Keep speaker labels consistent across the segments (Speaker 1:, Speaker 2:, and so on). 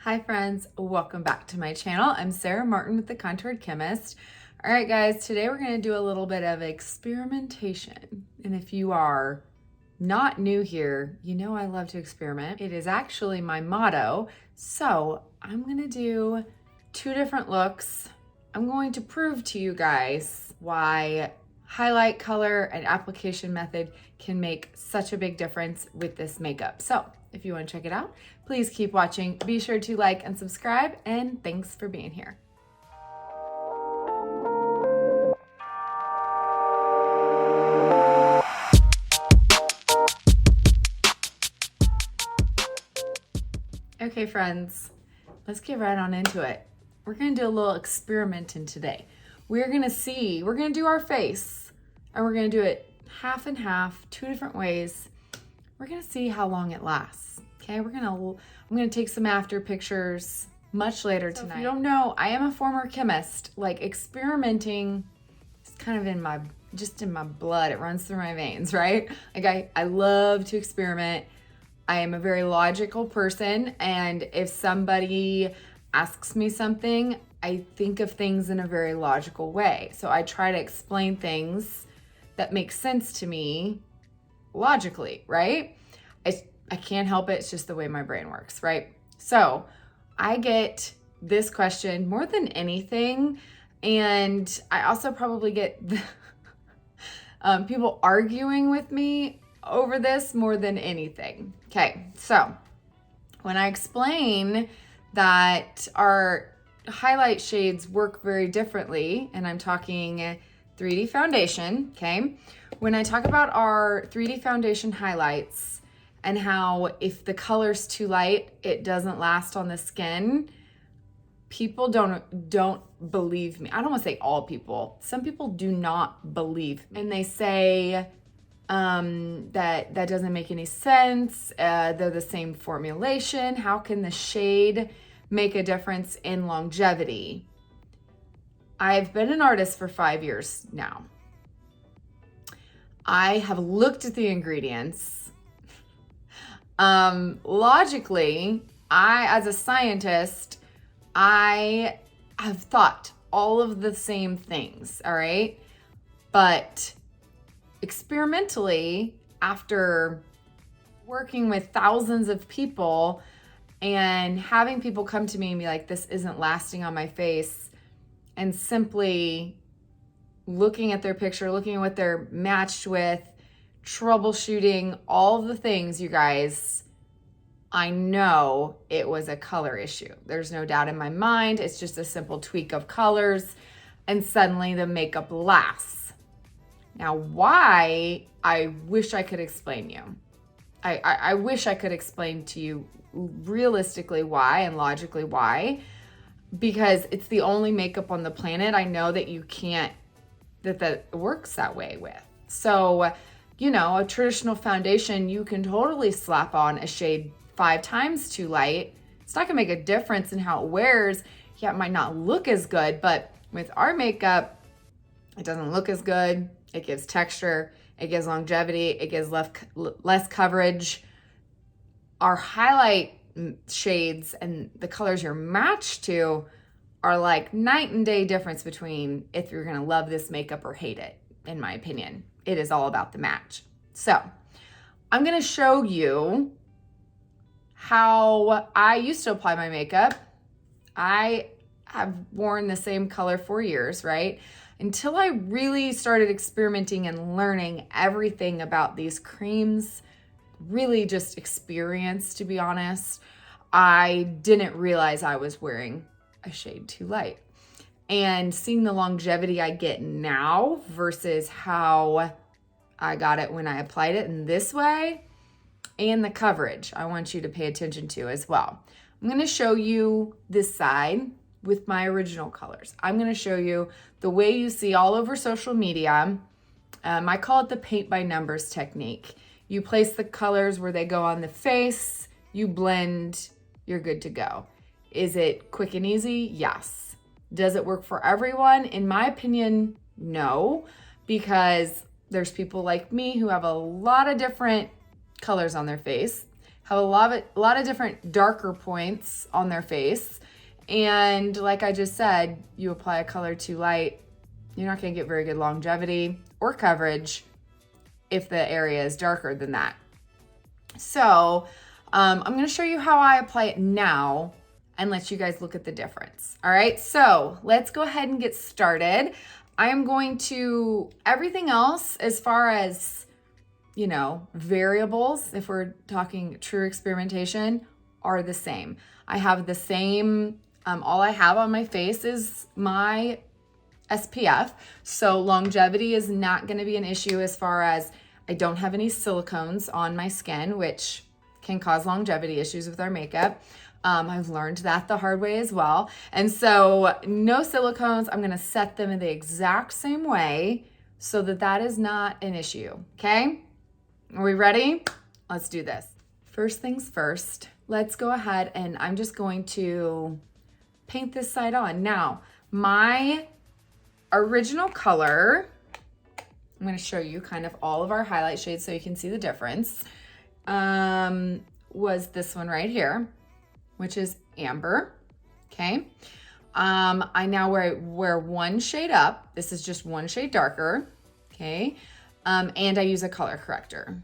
Speaker 1: Hi friends, welcome back to my channel. I'm Sarah Martin with The Contoured Chemist. All right guys, today we're going to do a little bit of experimentation. And if you are not new here, you know I love to experiment. It is actually my motto. So I'm going to do two different looks. I'm going to prove to you guys why highlight color and application method can make such a big difference with this makeup. So if you want to check it out, please keep watching. Be sure to like and subscribe, and thanks for being here. Okay, friends, let's get right on into it. We're gonna do a little experimenting today. We're gonna do our face, and we're gonna do it half and half, two different ways. We're gonna see how long it lasts. Okay, I'm gonna take some after pictures much later tonight. If you don't know, I am a former chemist. Like, experimenting is kind of in my blood. It runs through my veins, right? Like, I love to experiment. I am a very logical person, and if somebody asks me something, I think of things in a very logical way. So I try to explain things that make sense to me logically, right? I can't help it. It's just the way my brain works, right? So I get this question more than anything. And I also probably get people arguing with me over this more than anything. Okay, so when I explain that our highlight shades work very differently, and I'm talking 3D foundation, okay? When I talk about our 3D foundation highlights and how if the color's too light, it doesn't last on the skin, people don't believe me. I don't want to say all people. Some people do not believe me. And they say that doesn't make any sense. They're the same formulation. How can the shade make a difference in longevity? I've been an artist for 5 years now. I have looked at the ingredients. Logically, as a scientist, I have thought all of the same things, all right? But experimentally, after working with thousands of people and having people come to me and be like, this isn't lasting on my face, and simply looking at their picture, looking at what they're matched with, troubleshooting, all the things, you guys, I know it was a color issue. There's no doubt in my mind. It's just a simple tweak of colors, and suddenly the makeup lasts. Now, why? I wish I could explain you. I wish I could explain to you realistically why and logically why, because it's the only makeup on the planet I know that you can't, that works that way with. So, you know, a traditional foundation, you can totally slap on a shade 5 times too light. It's not gonna make a difference in how it wears. Yeah, it might not look as good, but with our makeup, it doesn't look as good. It gives texture, it gives longevity, it gives less coverage. Our highlight shades and the colors you're matched to are like night and day difference between if you're gonna love this makeup or hate it, in my opinion. It is all about the match. So I'm gonna show you how I used to apply my makeup. I have worn the same color for years, right? Until I really started experimenting and learning everything about these creams, really just experience, to be honest. I didn't realize I was wearing a shade too light. And seeing the longevity I get now versus how I got it when I applied it in this way, and the coverage, I want you to pay attention to as well. I'm gonna show you this side with my original colors. I'm gonna show you the way you see all over social media. I call it the paint by numbers technique. You place the colors where they go on the face, you blend, you're good to go. Is it quick and easy? Yes. Does it work for everyone? In my opinion, no, because there's people like me who have a lot of different colors on their face, have a lot of different darker points on their face. And like I just said, you apply a color too light, you're not going to get very good longevity or coverage if the area is darker than that. So I'm going to show you how I apply it now and let you guys look at the difference. All right, so let's go ahead and get started. I am going to, everything else as far as, you know, variables, if we're talking true experimentation, are the same. I have the same, all I have on my face is my SPF. So longevity is not going to be an issue as far as I don't have any silicones on my skin, which can cause longevity issues with our makeup. I've learned that the hard way as well. And so no silicones, I'm going to set them in the exact same way so that that is not an issue. Okay. Are we ready? Let's do this. First things first, let's go ahead and I'm just going to paint this side on. Now, my original color, I'm going to show you kind of all of our highlight shades so you can see the difference, was this one right here, which is amber. Okay. I now wear one shade up. This is just one shade darker. Okay. And I use a color corrector.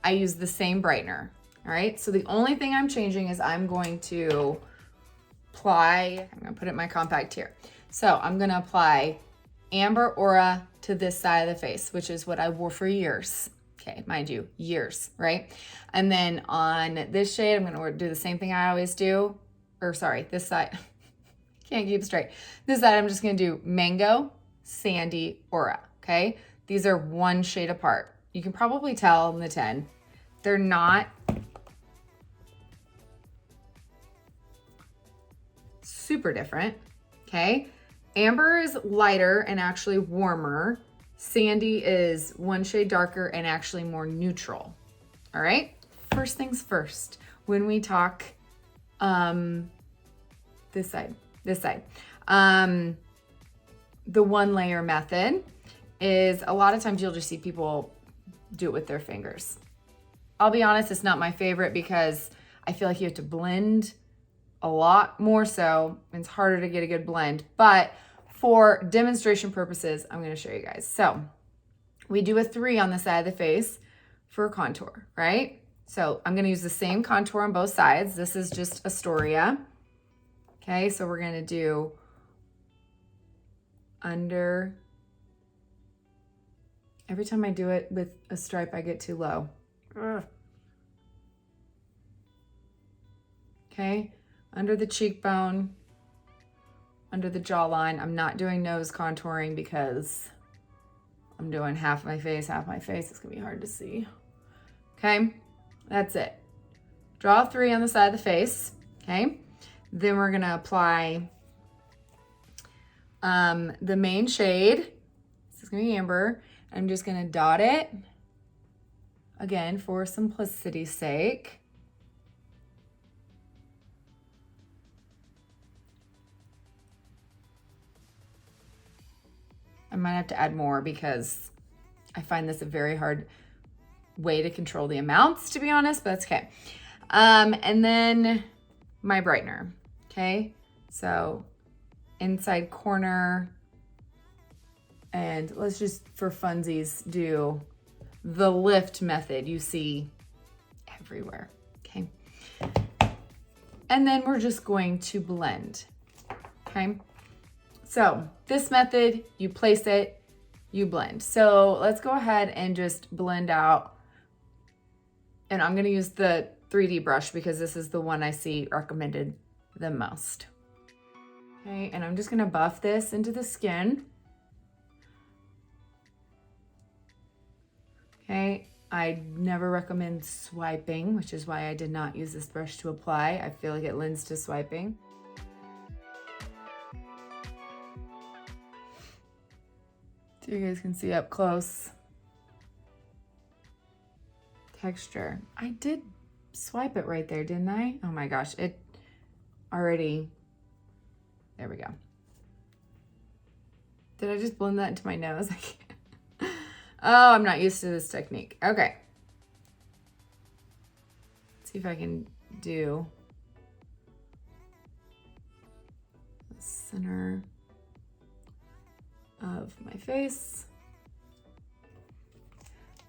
Speaker 1: I use the same brightener. All right. So the only thing I'm changing is I'm going to apply, I'm going to put it in my compact here. So I'm going to apply Amber Aura to this side of the face, which is what I wore for years. Okay, mind you, years, right? And then on this shade, I'm going to do the same thing I always do. Or sorry, this side. Can't keep it straight. This side, I'm just going to do Mango, Sandy, Aura, okay? These are one shade apart. You can probably tell in the 10. They're not super different, okay? Amber is lighter and actually warmer. Sandy is one shade darker and actually more neutral. All right. First things first, when we talk, this side, the one layer method is a lot of times you'll just see people do it with their fingers. I'll be honest, it's not my favorite because I feel like you have to blend a lot more so. It's harder to get a good blend, but for demonstration purposes, I'm going to show you guys. So we do a 3 on the side of the face for contour, right? So I'm going to use the same contour on both sides. This is just Astoria. Okay, so we're going to do under. Every time I do it with a stripe, I get too low. Ugh. Okay, under the cheekbone, under the jawline. I'm not doing nose contouring because I'm doing half my face, half my face. It's gonna be hard to see. Okay, that's it. Draw a 3 on the side of the face, okay? Then we're gonna apply the main shade. This is gonna be Amber. I'm just gonna dot it, again, for simplicity's sake. I might have to add more because I find this a very hard way to control the amounts, to be honest, but that's okay. And then my brightener, okay? So inside corner, and let's just, for funsies, do the lift method you see everywhere, okay? And then we're just going to blend, okay? So this method, you place it, you blend. So let's go ahead and just blend out. And I'm gonna use the 3D brush because this is the one I see recommended the most. Okay, and I'm just gonna buff this into the skin. Okay, I never recommend swiping, which is why I did not use this brush to apply. I feel like it lends to swiping. So you guys can see up close. Texture. I did swipe it right there, didn't I? Oh my gosh, it already, there we go. Did I just blend that into my nose? I can't. Oh, I'm not used to this technique. Okay. see if I can do the center of my face.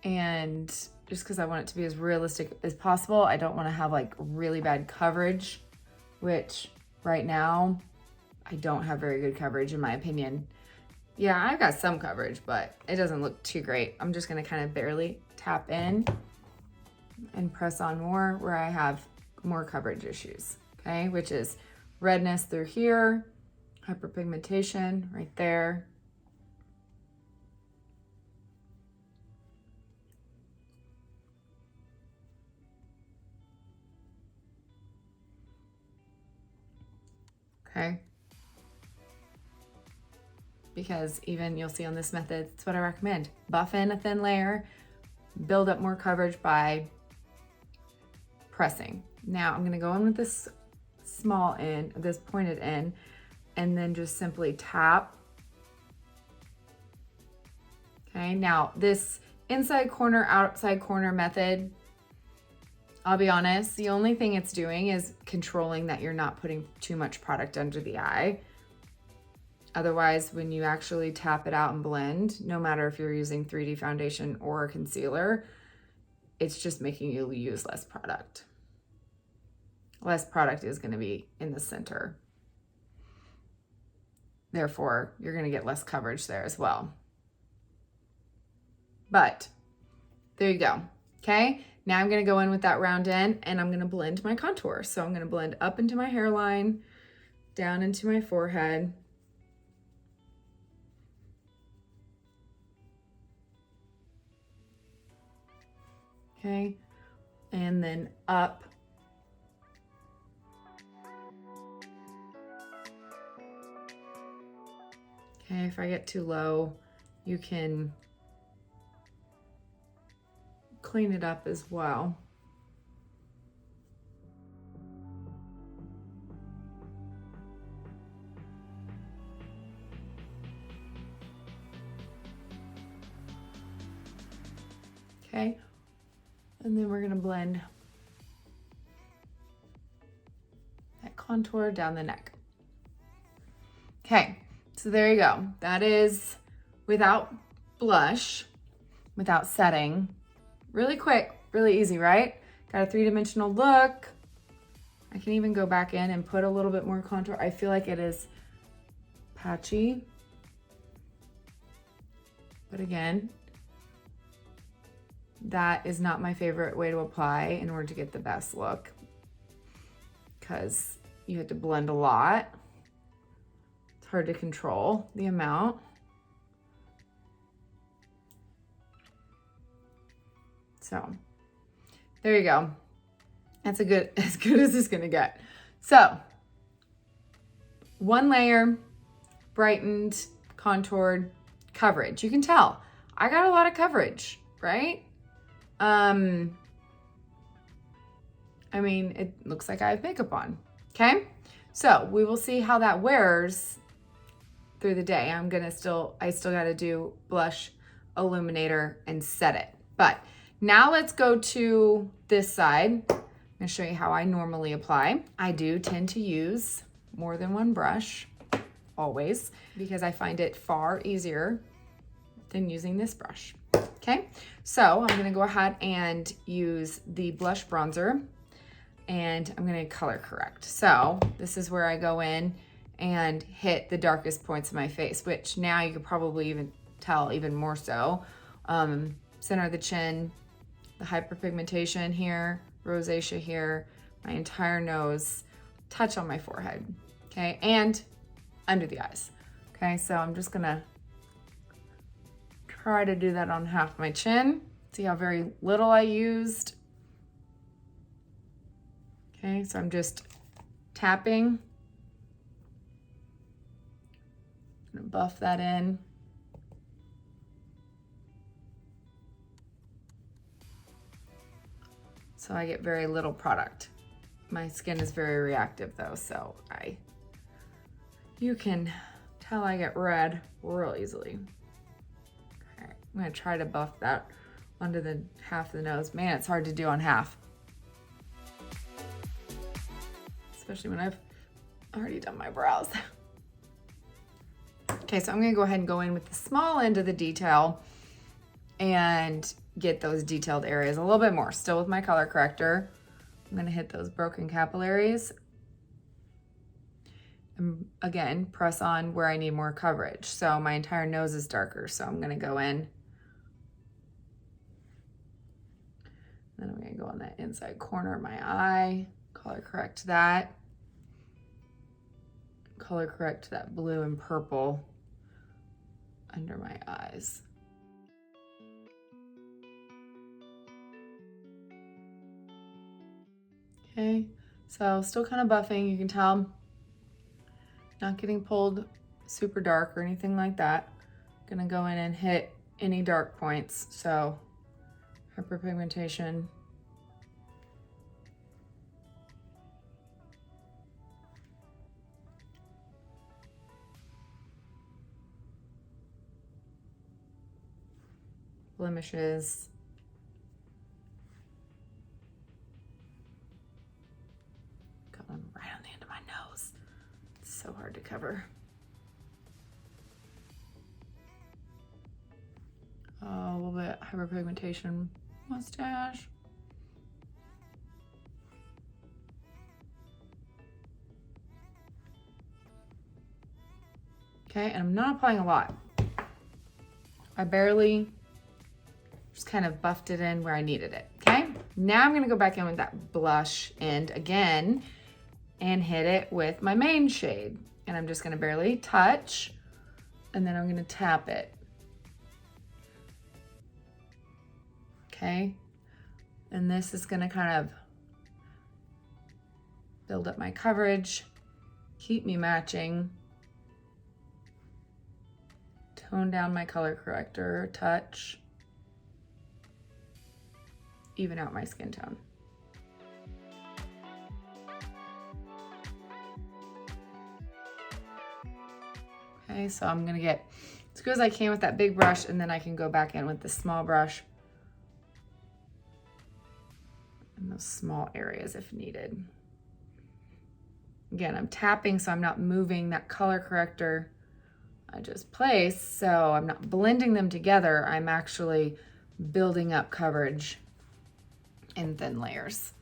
Speaker 1: And just because I want it to be as realistic as possible, I don't want to have like really bad coverage, which right now I don't have very good coverage in my opinion. Yeah, I've got some coverage, but it doesn't look too great. I'm just gonna kind of barely tap in and press on more where I have more coverage issues, okay? Which is redness through here, hyperpigmentation right there. Okay. Because even you'll see on this method, it's what I recommend. Buff in a thin layer, build up more coverage by pressing. Now I'm gonna go in with this small end, this pointed end, and then just simply tap. Okay, now this inside corner, outside corner method, I'll be honest, the only thing it's doing is controlling that you're not putting too much product under the eye. Otherwise, when you actually tap it out and blend, no matter if you're using 3D foundation or a concealer, it's just making you use less product. Less product is gonna be in the center. Therefore, you're gonna get less coverage there as well. But there you go, okay? Now I'm gonna go in with that round end and I'm gonna blend my contour. So I'm gonna blend up into my hairline, down into my forehead. Okay, and then up. Okay, if I get too low, you can clean it up as well. Okay, and then we're gonna blend that contour down the neck. Okay, so there you go. That is without blush, without setting. Really quick, really easy, right? Got a three-dimensional look. I can even go back in and put a little bit more contour. I feel like it is patchy. But again, that is not my favorite way to apply in order to get the best look, because you have to blend a lot. It's hard to control the amount. So there you go. That's as good as it's gonna get. So one layer, brightened, contoured, coverage. You can tell I got a lot of coverage, right? I mean, it looks like I have makeup on, okay? So we will see how that wears through the day. I still gotta do blush, illuminator, and set it. But now let's go to this side. I'm gonna show you how I normally apply. I do tend to use more than one brush, always, because I find it far easier than using this brush. Okay, so I'm gonna go ahead and use the blush bronzer and I'm gonna color correct. So this is where I go in and hit the darkest points of my face, which now you could probably even tell even more so. Center of the chin, the hyperpigmentation here, rosacea here, my entire nose, touch on my forehead, okay, and under the eyes. Okay, so I'm just gonna try to do that on half my chin. See how very little I used. Okay, so I'm just tapping. I'm gonna buff that in. So I get very little product. My skin is very reactive though, so you can tell I get red real easily. Okay, I'm gonna try to buff that under the half of the nose. Man, it's hard to do on half. especially when I've already done my brows. Okay, so I'm gonna go ahead and go in with the small end of the detail and get those detailed areas a little bit more. Still with my color corrector, I'm gonna hit those broken capillaries. And again, press on where I need more coverage. So my entire nose is darker, so I'm gonna go in. Then I'm gonna go on that inside corner of my eye, color correct that. Color correct that blue and purple under my eyes. Okay, so still kind of buffing, you can tell. Not getting pulled super dark or anything like that. Gonna go in and hit any dark points. So hyperpigmentation. Blemishes. Got one right on the end of my nose. It's so hard to cover. A little bit hyperpigmentation mustache. Okay, and I'm not applying a lot. I barely just kind of buffed it in where I needed it, okay? Now I'm gonna go back in with that blush end again and hit it with my main shade. And I'm just gonna barely touch, and then I'm gonna tap it. Okay, and this is gonna kind of build up my coverage, keep me matching, tone down my color corrector, touch, even out my skin tone. Okay, so I'm gonna get as good as I can with that big brush, and then I can go back in with the small brush in those small areas if needed. Again, I'm tapping, so I'm not moving that color corrector. I just place, so I'm not blending them together. I'm actually building up coverage in thin layers.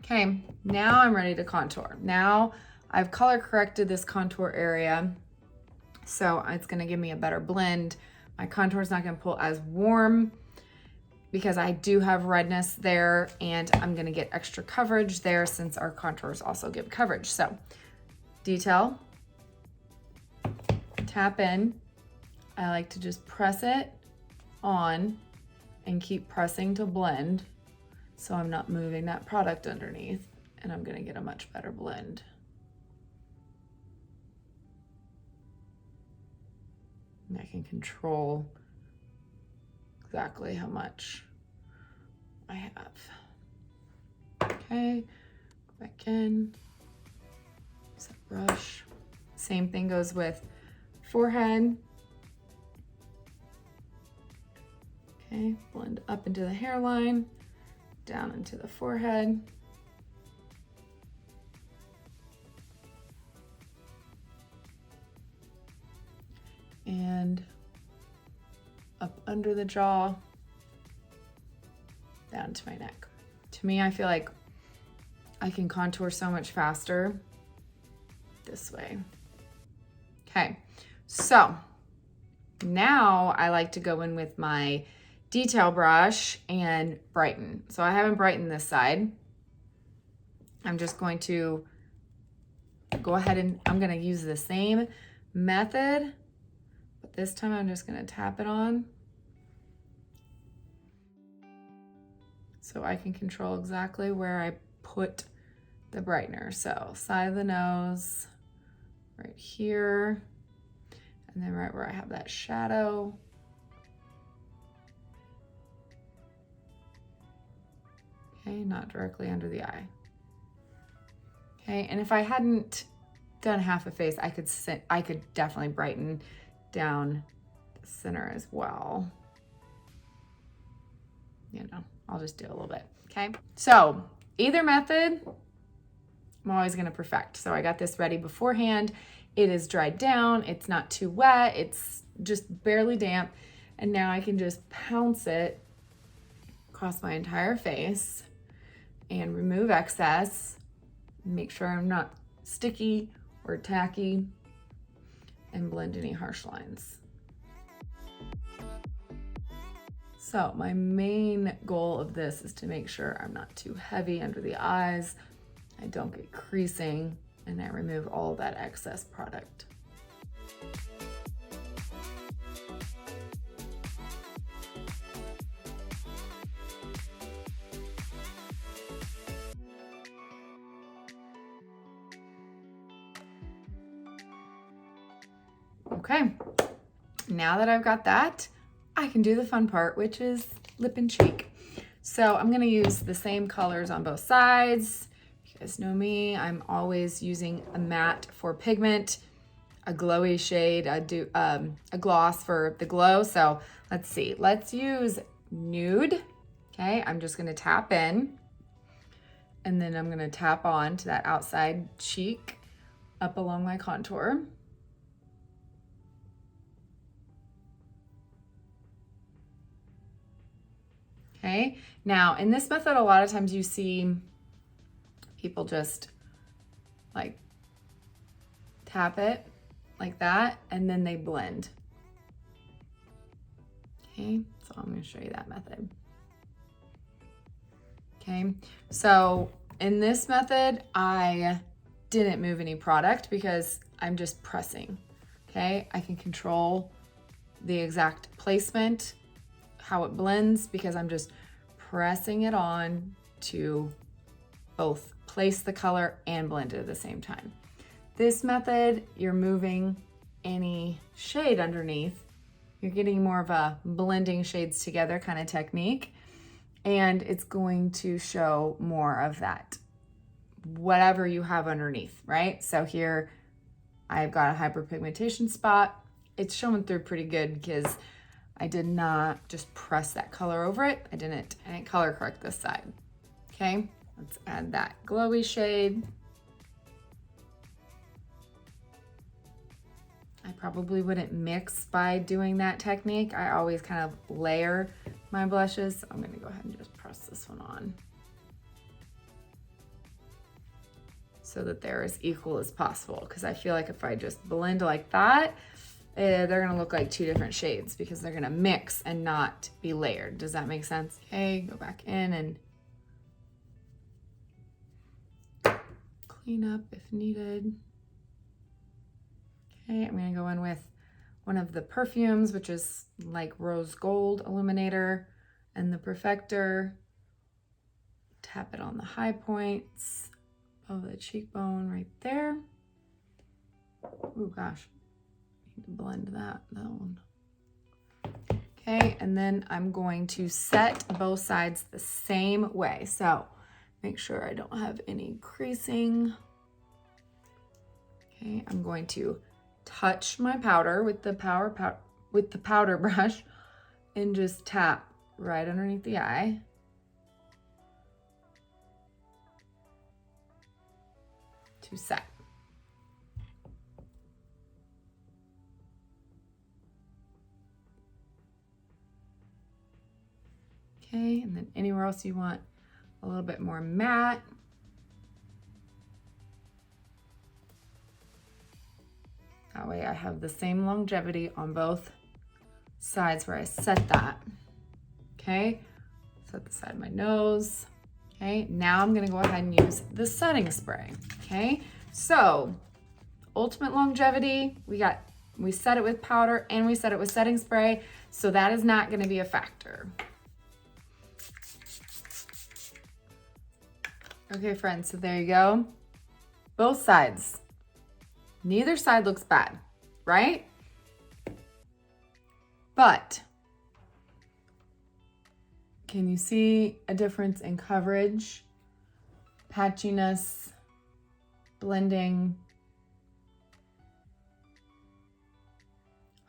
Speaker 1: Okay, now I'm ready to contour. Now I've color corrected this contour area, so it's gonna give me a better blend. My contour is not gonna pull as warm because I do have redness there, and I'm gonna get extra coverage there since our contours also give coverage. So detail, tap in. I like to just press it on and keep pressing to blend, so I'm not moving that product underneath, and I'm gonna get a much better blend. And I can control exactly how much I have. Okay, go back in, use that brush. Same thing goes with forehead. Okay, blend up into the hairline, down into the forehead. And up under the jaw, down to my neck. To me, I feel like I can contour so much faster this way. Okay, so now I like to go in with my detail brush and brighten. So I haven't brightened this side. I'm just going to go ahead and I'm gonna use the same method, but this time I'm just gonna tap it on so I can control exactly where I put the brightener. So side of the nose, right here, and then right where I have that shadow. Okay, not directly under the eye. Okay, and if I hadn't done half a face, I could definitely brighten down the center as well. You know, I'll just do a little bit, okay? So either method, I'm always gonna perfect. So I got this ready beforehand. It is dried down, it's not too wet, it's just barely damp. And now I can just pounce it across my entire face and remove excess, make sure I'm not sticky or tacky, and blend any harsh lines. So my main goal of this is to make sure I'm not too heavy under the eyes, I don't get creasing, and I remove all that excess product. Okay, now that I've got that, I can do the fun part, which is lip and cheek. So I'm gonna use the same colors on both sides. You guys know me, I'm always using a matte for pigment, a glowy shade, a gloss for the glow. So let's see, let's use Nude. Okay, I'm just gonna tap in, and then I'm gonna tap on to that outside cheek up along my contour. Okay, now in this method, a lot of times you see people just like tap it like that, and then they blend. Okay, so I'm gonna show you that method. Okay, so in this method, I didn't move any product because I'm just pressing. Okay, I can control the exact placement, how it blends, because I'm just pressing it on to both place the color and blend it at the same time. This method, you're moving any shade underneath. You're getting more of a blending shades together kind of technique, and it's going to show more of that, whatever you have underneath, right? So here I've got a hyperpigmentation spot. It's showing through pretty good because I did not just press that color over it. I didn't color correct this side. Okay, let's add that glowy shade. I probably wouldn't mix by doing that technique. I always kind of layer my blushes. I'm gonna go ahead and just press this one on so that they're as equal as possible, because I feel like if I just blend like that, they're gonna look like two different shades because they're gonna mix and not be layered. Does that make sense? Okay, go back in and clean up if needed. Okay, I'm gonna go in with one of the perfumes, which is like rose gold illuminator, and the perfector. Tap it on the high points of the cheekbone right there. Oh gosh. To blend that one. Okay, and then I'm going to set both sides the same way. So make sure I don't have any creasing. Okay, I'm going to touch my powder with the powder brush and just tap right underneath the eye. To set. Okay, and then anywhere else you want a little bit more matte. That way I have the same longevity on both sides where I set that. Okay, set the side of my nose. Okay, now I'm gonna go ahead and use the setting spray. Okay, so ultimate longevity, we set it with powder and we set it with setting spray, so that is not gonna be a factor. Okay, friends, so there you go. Both sides. Neither side looks bad, right? But can you see a difference in coverage, patchiness, blending?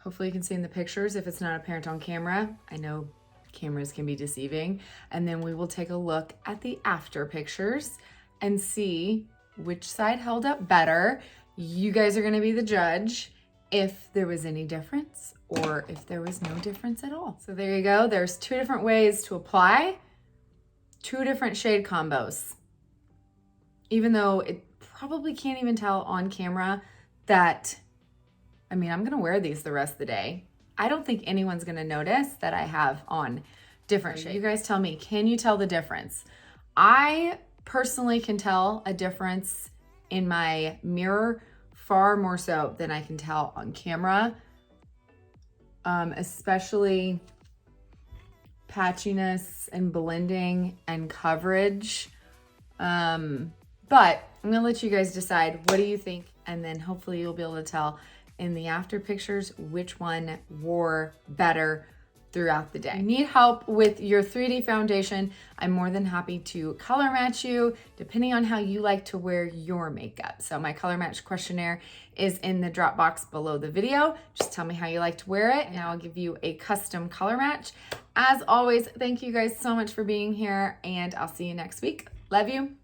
Speaker 1: Hopefully you can see in the pictures if it's not apparent on camera. I know cameras can be deceiving. And then we will take a look at the after pictures and see which side held up better. You guys are gonna be the judge if there was any difference or if there was no difference at all. So there you go. There's 2 different ways to apply 2 different shade combos. Even though it probably can't even tell on camera that, I mean, I'm gonna wear these the rest of the day. I don't think anyone's gonna notice that I have on different shades. You guys tell me, can you tell the difference? I personally can tell a difference in my mirror far more so than I can tell on camera, especially patchiness and blending and coverage. But I'm gonna let you guys decide, what do you think? And then hopefully you'll be able to tell in the after pictures which one wore better throughout the day. If you need help with your 3D foundation, I'm more than happy to color match you depending on how you like to wear your makeup. So my color match questionnaire is in the drop box below the video. Just tell me how you like to wear it and I'll give you a custom color match. As always, thank you guys so much for being here and I'll see you next week. Love you.